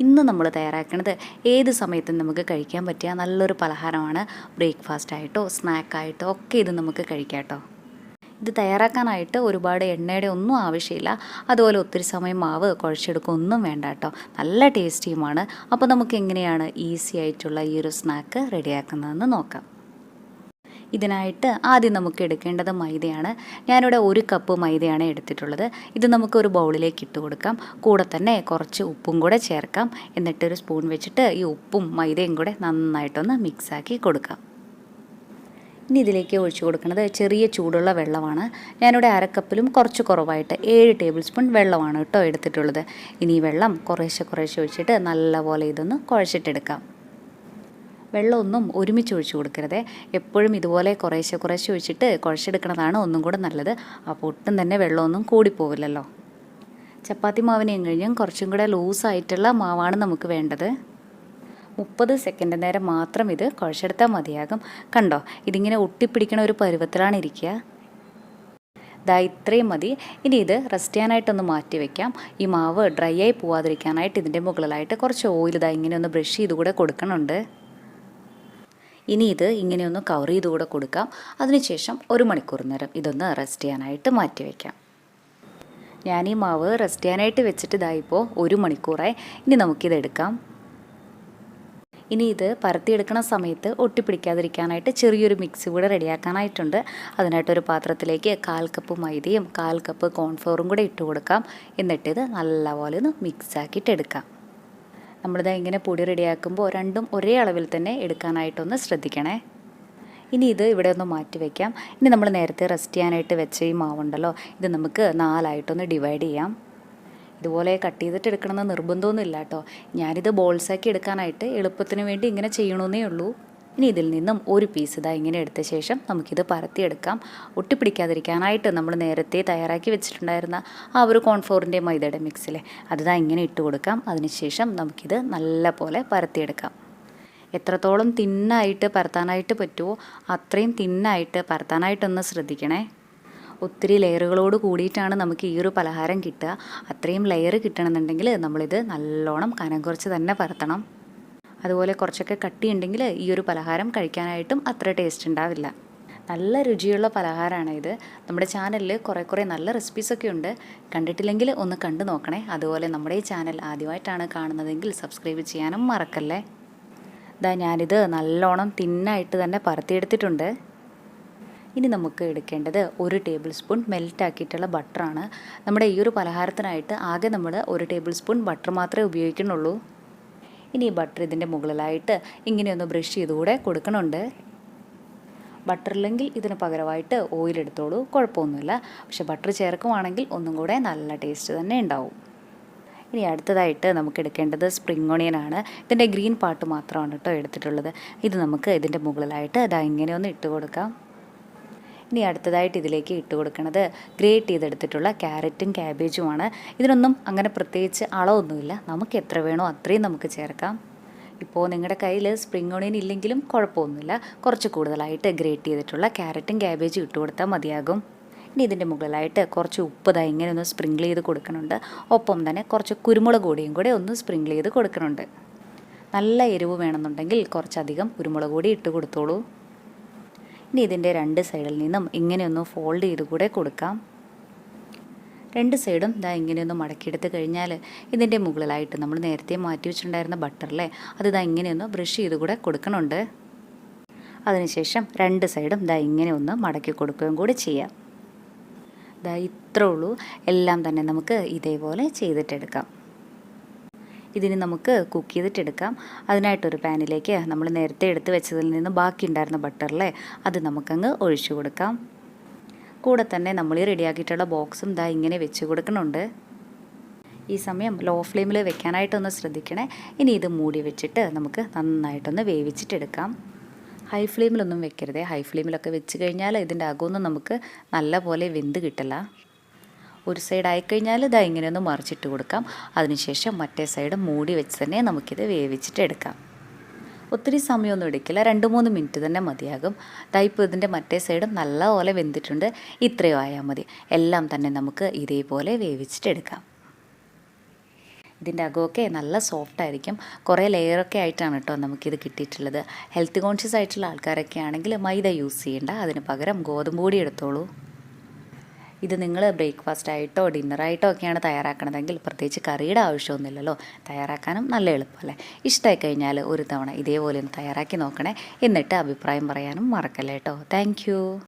ഇന്ന് നമ്മൾ തയ്യാറാക്കുന്നത് ഏത് സമയത്തും നമുക്ക് കഴിക്കാൻ പറ്റിയ നല്ലൊരു പലഹാരമാണ്. ബ്രേക്ക്ഫാസ്റ്റായിട്ടോ സ്നാക്കായിട്ടോ ഒക്കെ ഇത് നമുക്ക് കഴിക്കാം കേട്ടോ. ഇത് തയ്യാറാക്കാനായിട്ട് ഒരുപാട് എണ്ണയുടെ ഒന്നും ആവശ്യമില്ല. അതുപോലെ ഒത്തിരി സമയം മാവ് കുഴച്ചെടുക്കൊന്നും വേണ്ട കേട്ടോ. നല്ല ടേസ്റ്റിയുമാണ്. അപ്പോൾ നമുക്ക് എങ്ങനെയാണ് ഈസി ആയിട്ടുള്ള ഈ ഒരു സ്നാക്ക് റെഡിയാക്കുന്നതെന്ന് നോക്കാം. ഇതിനായിട്ട് ആദ്യം നമുക്ക് എടുക്കേണ്ടത് മൈദയാണ്. ഞാനിവിടെ 1 കപ്പ് മൈദയാണ് എടുത്തിട്ടുള്ളത്. ഇത് നമുക്ക് ഒരു ബൗളിലേക്ക് ഇട്ട് കൊടുക്കാം. കൂടെ തന്നെ കുറച്ച് ഉപ്പും കൂടെ ചേർക്കാം. എന്നിട്ടൊരു സ്പൂൺ വെച്ചിട്ട് ഈ ഉപ്പും മൈദയും കൂടെ നന്നായിട്ടൊന്ന് മിക്സാക്കി കൊടുക്കാം. ഇനി ഇതിലേക്ക് ഒഴിച്ചു കൊടുക്കുന്നത് ചെറിയ ചൂടുള്ള വെള്ളമാണ്. ഞാനിവിടെ 1/2 കപ്പിലും കുറച്ച് കുറവായിട്ട് 7 ടേബിൾ സ്പൂൺ വെള്ളമാണ് കേട്ടോ എടുത്തിട്ടുള്ളത്. ഇനി ഈ വെള്ളം കുറേശ്ശെ ഒഴിച്ചിട്ട് നല്ലപോലെ ഇതൊന്ന് കുഴച്ചിട്ടെടുക്കാം. വെള്ളമൊന്നും ഒരുമിച്ച് ഒഴിച്ചു കൊടുക്കരുത്. എപ്പോഴും ഇതുപോലെ കുറേശ്ശെ ഒഴിച്ചിട്ട് കുഴച്ചെടുക്കുന്നതാണ് ഒന്നും കൂടെ നല്ലത്. അപ്പോൾ ഒട്ടും തന്നെ വെള്ളമൊന്നും കൂടിപ്പോവില്ലല്ലോ. ചപ്പാത്തി മാവിനെയും കഴിഞ്ഞും കുറച്ചും കൂടെ ലൂസായിട്ടുള്ള മാവാണ് നമുക്ക് വേണ്ടത്. 30 സെക്കൻഡ് നേരം മാത്രം ഇത് കുഴച്ചെടുത്താൽ മതിയാകും. കണ്ടോ, ഇതിങ്ങനെ ഒട്ടിപ്പിടിക്കണ ഒരു പരുവത്തിലാണ് ഇരിക്കുക. ദാ ഇത്രയും മതി. ഇനി ഇത് റെസ്റ്റ് ചെയ്യാനായിട്ടൊന്ന് മാറ്റി വയ്ക്കാം. ഈ മാവ് ഡ്രൈ ആയി പോവാതിരിക്കാനായിട്ട് ഇതിൻ്റെ മുകളിലായിട്ട് കുറച്ച് ഓയിൽ ഇങ്ങനെ ഒന്ന് ബ്രഷ് ചെയ്ത് കൂടെ കൊടുക്കണുണ്ട്. ഇനി ഇത് ഇങ്ങനെയൊന്ന് കവർ ചെയ്ത് കൂടെ കൊടുക്കാം. അതിനുശേഷം 1 മണിക്കൂർ നേരം ഇതൊന്ന് റെസ്റ്റ് ചെയ്യാനായിട്ട് മാറ്റി വയ്ക്കാം. ഞാൻ ഈ മാവ് റെസ്റ്റ് ചെയ്യാനായിട്ട് വെച്ചിട്ട് ഇതായിപ്പോൾ 1 മണിക്കൂറായി. ഇനി നമുക്കിതെടുക്കാം. ഇനി ഇത് പരത്തിയെടുക്കുന്ന സമയത്ത് ഒട്ടിപ്പിടിക്കാതിരിക്കാനായിട്ട് ചെറിയൊരു മിക്സി കൂടെ റെഡിയാക്കാനായിട്ടുണ്ട്. അതിനായിട്ടൊരു പാത്രത്തിലേക്ക് 1/4 കപ്പ് മൈദയും 1/4 കപ്പ് കോൺഫ്ലോറും കൂടെ ഇട്ട് കൊടുക്കാം. എന്നിട്ടിത് നല്ലപോലെ ഒന്ന് മിക്സാക്കിയിട്ട് എടുക്കാം. നമ്മളിത് ഇങ്ങനെ പൊടി റെഡിയാക്കുമ്പോൾ രണ്ടും ഒരേ അളവിൽ തന്നെ എടുക്കാനായിട്ടൊന്ന് ശ്രദ്ധിക്കണേ. ഇനി ഇത് ഇവിടെ ഒന്ന് മാറ്റി വയ്ക്കാം. ഇനി നമ്മൾ നേരത്തെ റെസ്റ്റ് ചെയ്യാനായിട്ട് വെച്ച ഈ മാവുണ്ടല്ലോ, ഇത് നമുക്ക് 4 ആയിട്ടൊന്ന് ഡിവൈഡ് ചെയ്യാം. ഇതുപോലെ കട്ട് ചെയ്തിട്ട് എടുക്കണമെന്ന് നിർബന്ധമൊന്നുമില്ല കേട്ടോ. ഞാനിത് ബോൾസാക്കി എടുക്കാനായിട്ട് എളുപ്പത്തിന് വേണ്ടി ഇങ്ങനെ ചെയ്യണമെന്നേ ഉള്ളൂ. ഇനി ഇതിൽ നിന്നും ഒരു പീസ് ഇങ്ങനെ എടുത്ത ശേഷം നമുക്കിത് പരത്തിയെടുക്കാം. ഒട്ടിപ്പിടിക്കാതിരിക്കാനായിട്ട് നമ്മൾ നേരത്തെ തയ്യാറാക്കി വെച്ചിട്ടുണ്ടായിരുന്ന ആ ഒരു കോൺഫ്ലോറിൻ്റെ മൈദയുടെ മിക്സിലെ അത് ഇങ്ങനെ ഇട്ട് കൊടുക്കാം. അതിനുശേഷം നമുക്കിത് നല്ല പോലെ പരത്തിയെടുക്കാം. എത്രത്തോളം തിന്നായിട്ട് പരത്താനായിട്ട് പറ്റുമോ അത്രയും തിന്നായിട്ട് പരത്താനായിട്ടൊന്ന് ശ്രദ്ധിക്കണേ. ഒത്തിരി ലെയറുകളോട് കൂടിയിട്ടാണ് നമുക്ക് ഈ ഒരു പലഹാരം കിട്ടുക. അത്രയും ലെയർ കിട്ടണമെന്നുണ്ടെങ്കിൽ നമ്മളിത് നല്ലോണം കനം കുറച്ച് തന്നെ പരത്തണം. അതുപോലെ കുറച്ചൊക്കെ കട്ടിയുണ്ടെങ്കിൽ ഈ ഒരു പലഹാരം കഴിക്കാനായിട്ടും അത്ര ടേസ്റ്റ് ഉണ്ടാവില്ല. നല്ല രുചിയുള്ള പലഹാരമാണ് ഇത്. നമ്മുടെ ചാനലിൽ കുറേ നല്ല റെസിപ്പീസൊക്കെ ഉണ്ട്. കണ്ടിട്ടില്ലെങ്കിൽ ഒന്ന് കണ്ടു നോക്കണേ. അതുപോലെ നമ്മുടെ ഈ ചാനൽ ആദ്യമായിട്ടാണ് കാണുന്നതെങ്കിൽ സബ്സ്ക്രൈബ് ചെയ്യാനും മറക്കല്ലേ. ഞാനിത് നല്ലോണം തിന്നായിട്ട് തന്നെ പരത്തിയെടുത്തിട്ടുണ്ട്. ഇനി നമുക്ക് എടുക്കേണ്ടത് 1 ടേബിൾ സ്പൂൺ മെൽറ്റാക്കിയിട്ടുള്ള ബട്ടറാണ്. നമ്മുടെ ഈ ഒരു പലഹാരത്തിനായിട്ട് ആകെ നമ്മൾ 1 ടേബിൾ സ്പൂൺ ബട്ടർ മാത്രമേ ഉപയോഗിക്കുന്നുള്ളൂ. ഇനി ഈ ബട്ടർ ഇതിൻ്റെ മുകളിലായിട്ട് ഇങ്ങനെയൊന്ന് ബ്രഷ് ചെയ്തുകൂടെ കൊടുക്കണുണ്ട്. ബട്ടറില്ലെങ്കിൽ ഇതിന് പകരമായിട്ട് ഓയിൽ എടുത്തോളൂ, കുഴപ്പമൊന്നുമില്ല. പക്ഷെ ബട്ടർ ചേർക്കുവാണെങ്കിൽ ഒന്നും കൂടെ നല്ല ടേസ്റ്റ് തന്നെ ഉണ്ടാവും. ഇനി അടുത്തതായിട്ട് നമുക്ക് എടുക്കേണ്ടത് സ്പ്രിംഗ് ഓണിയനാണ്. ഇതിൻ്റെ ഗ്രീൻ പാർട്ട് മാത്രമാണ് കേട്ടോ എടുത്തിട്ടുള്ളത്. ഇത് നമുക്ക് ഇതിൻ്റെ മുകളിലായിട്ട് ഇങ്ങനെയൊന്ന് ഇട്ട് കൊടുക്കാം. ഇനി അടുത്തതായിട്ട് ഇതിലേക്ക് ഇട്ട് കൊടുക്കുന്നത് ഗ്രേറ്റ് ചെയ്തെടുത്തിട്ടുള്ള ക്യാരറ്റും ക്യാബേജുമാണ്. ഇതിനൊന്നും അങ്ങനെ പ്രത്യേകിച്ച് അളവൊന്നുമില്ല. നമുക്ക് എത്ര വേണോ അത്രയും നമുക്ക് ചേർക്കാം. ഇപ്പോൾ നിങ്ങളുടെ കയ്യിൽ സ്പ്രിംഗ് ഓണിയൻ ഇല്ലെങ്കിലും കുഴപ്പമൊന്നുമില്ല. കുറച്ച് കൂടുതലായിട്ട് ഗ്രേറ്റ് ചെയ്തിട്ടുള്ള ക്യാരറ്റും ക്യാബേജും ഇട്ട് കൊടുത്താൽ മതിയാകും. ഇനി ഇതിൻ്റെ മുകളിലായിട്ട് കുറച്ച് ഉപ്പ് ഇങ്ങനെ ഒന്ന് സ്പ്രിങ്കിൾ ചെയ്ത് കൊടുക്കുന്നുണ്ട്. ഒപ്പം തന്നെ കുറച്ച് കുരുമുളക് പൊടിയും കൂടെ ഒന്ന് സ്പ്രിങ്കിൾ ചെയ്ത് കൊടുക്കുന്നുണ്ട്. നല്ല എരിവ് വേണമെന്നുണ്ടെങ്കിൽ കുറച്ചധികം കുരുമുളക് പൊടി ഇട്ട് കൊടുത്തോളൂ. ഇനി ഇതിൻ്റെ 2 സൈഡിൽ നിന്നും ഇങ്ങനെയൊന്ന് ഫോൾഡ് ചെയ്ത് കൂടെ കൊടുക്കാം. 2 സൈഡും ഇങ്ങനെയൊന്ന് മടക്കിയെടുത്ത് കഴിഞ്ഞാൽ ഇതിൻ്റെ മുകളിലായിട്ട് നമ്മൾ നേരത്തെ മാറ്റി വെച്ചിട്ടുണ്ടായിരുന്ന ബട്ടറിലെ അത് ഇങ്ങനെയൊന്ന് ബ്രഷ് ചെയ്ത് കൂടെ കൊടുക്കണുണ്ട്. അതിനുശേഷം 2 സൈഡും ഇങ്ങനെ ഒന്ന് മടക്കി കൊടുക്കുകയും കൂടി ചെയ്യാം. ഇത്രേ ഉള്ളൂ. എല്ലാം തന്നെ നമുക്ക് ഇതേപോലെ ചെയ്തിട്ടെടുക്കാം. ഇതിന് നമുക്ക് കുക്ക് ചെയ്തിട്ടെടുക്കാം. അതിനായിട്ടൊരു പാനിലേക്ക് നമ്മൾ നേരത്തെ എടുത്ത് വെച്ചതിൽ നിന്ന് ബാക്കി ഉണ്ടായിരുന്ന ബട്ടറിലെ അത് നമുക്കങ്ങ് ഒഴിച്ചു കൊടുക്കാം. കൂടെ തന്നെ നമ്മൾ ഈ റെഡിയാക്കിയിട്ടുള്ള ബോക്സും ഇങ്ങനെ വെച്ച് കൊടുക്കുന്നുണ്ട്. ഈ സമയം ലോ ഫ്ലെയിമിൽ വെക്കാനായിട്ടൊന്ന് ശ്രദ്ധിക്കണേ. ഇനി ഇത് മൂടി വെച്ചിട്ട് നമുക്ക് നന്നായിട്ടൊന്ന് വേവിച്ചിട്ടെടുക്കാം. ഹൈ ഫ്ലെയിമിലൊന്നും വെക്കരുത്. ഹൈ ഫ്ലെയിമിലൊക്കെ വെച്ച് കഴിഞ്ഞാൽ ഇതിൻ്റെ അകമൊന്നും നമുക്ക് നല്ല പോലെ വെന്ത് കിട്ടില്ല. ഒരു സൈഡ് ആയിക്കഴിഞ്ഞാൽ ഇങ്ങനെയൊന്ന് മറിച്ചിട്ട് കൊടുക്കാം. അതിനുശേഷം മറ്റേ സൈഡ് മൂടി വെച്ച് തന്നെ നമുക്കിത് വേവിച്ചിട്ടെടുക്കാം. ഒത്തിരി സമയമൊന്നും എടുക്കില്ല, 2-3 മിനിറ്റ് തന്നെ മതിയാകും. ഇപ്പോൾ ഇതിൻ്റെ മറ്റേ സൈഡും നല്ലപോലെ വെന്തിട്ടുണ്ട്. ഇത്രയും ആയാൽ മതി. എല്ലാം തന്നെ നമുക്ക് ഇതേപോലെ വേവിച്ചിട്ടെടുക്കാം. ഇതിൻ്റെ അകമൊക്കെ നല്ല സോഫ്റ്റ് ആയിരിക്കും. കുറേ ലെയറൊക്കെ ആയിട്ടാണ് കേട്ടോ നമുക്കിത് കിട്ടിയിട്ടുള്ളത്. ഹെൽത്ത് കോൺഷ്യസ് ആയിട്ടുള്ള ആൾക്കാരൊക്കെ ആണെങ്കിൽ മൈദ യൂസ് ചെയ്യേണ്ട, അതിന് പകരം ഗോതമ്പ് പൊടി എടുത്തോളൂ. ഇത് നിങ്ങൾ ബ്രേക്ക്ഫാസ്റ്റ് ആയിട്ടോ ഡിന്നറായിട്ടോ ഒക്കെയാണ് തയ്യാറാക്കണതെങ്കിൽ പ്രത്യേകിച്ച് കറിയുടെ ആവശ്യമൊന്നുമില്ലല്ലോ, തയ്യാറാക്കാനും നല്ല എളുപ്പമല്ലേ. ഇഷ്ടമായി കഴിഞ്ഞാൽ ഒരു തവണ ഇതേപോലെ ഒന്ന് തയ്യാറാക്കി നോക്കണേ. എന്നിട്ട് അഭിപ്രായം പറയാനും മറക്കല്ലേ കേട്ടോ. താങ്ക്